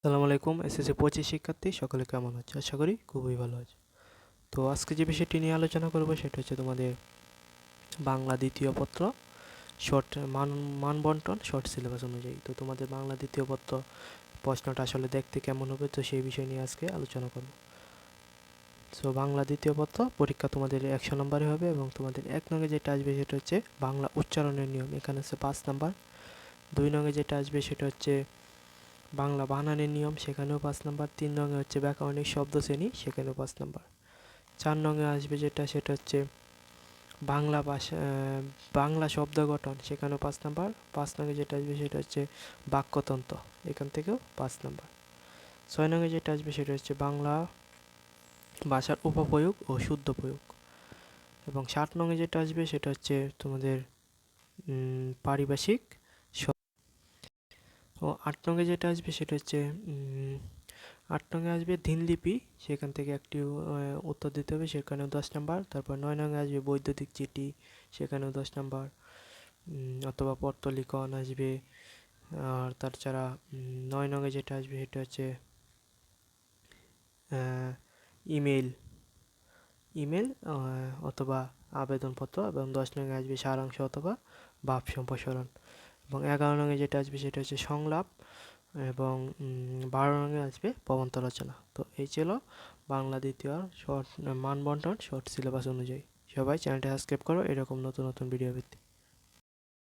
আসসালামু আলাইকুম। এসএসসি 25 শিক্ষার্থী সকলে কেমন আছে? আশা করি খুবই ভালো আছে। তো আজকে যে বিষয়টি নিয়ে আলোচনা করব সেটা হচ্ছে তোমাদের বাংলা দ্বিতীয় পত্র শর্ট মানবন্টন শর্ট সিলেবাস অনুযায়ী। তো তোমাদের বাংলা দ্বিতীয় পত্র প্রশ্নটা আসলে দেখতে কেমন হবে, তো সেই বিষয় নিয়ে আজকে আলোচনা করব। সো বাংলা দ্বিতীয় পত্র পরীক্ষা তোমাদের 100 নম্বরে হবে এবং তোমাদের 1 নঙে যেটা আসবে সেটা হচ্ছে বাংলা উচ্চারণের নিয়ম, এখানে হচ্ছে 5 নাম্বার। 2 নঙে যেটা আসবে সেটা হচ্ছে বাংলা বানানের নিয়ম, সেখানেও 5 নাম্বার। 3 নঙে হচ্ছে ব্যাকরণিক শব্দশ্রেণী, সেখানেও 5 নাম্বার। 4 নঙে আসবে সেটা হচ্ছে বাংলা ভাষা বাংলা শব্দ গঠন, সেখানেও 5 নাম্বার। 5 নঙে যেটা আসবে সেটা হচ্ছে বাক্যতন্ত্র, এখান থেকেও 5 নাম্বার। 6 নঙে যেটা আসবে সেটা হচ্ছে বাংলা ভাষার উপপ্রয়োগ ও শুদ্ধ প্রয়োগ। এবং 7 নঙে যেটা আসবে সেটা হচ্ছে তোমাদের পারিভাষিক শব্দ। ও 8 নঙে যেটা আসবে সেটা হচ্ছে 8 নঙে আসবে দিনলিপি, সেখান থেকে একটি উত্তর দিতে হবে, সেখানেও 10 নাম্বার। তারপর 9 নঙে আসবে বৈদ্যুতিক চিঠি, সেখানেও 10 নাম্বার। অথবা পত্রলিখন আসবে। আর তাছাড়া 9 নঙে যেটা আসবে সেটা হচ্ছে ইমেল ইমেল অথবা আবেদনপত্র। এবং 10 নঙে আসবে সারাংশ অথবা ভাব সম্প্রসারণ। এবং 11 নঙে যেটা আসবে সেটা হচ্ছে সংলাপ। এবং 12 রঙে আসবে প্রবন্ধ রচনা। তো এই ছিল বাংলা দ্বিতীয় শর্ট মানবন্টন শর্ট সিলেবাস অনুযায়ী। সবাই চ্যানেলটা সাবস্ক্রাইব করো এরকম নতুন নতুন ভিডিও পেতে।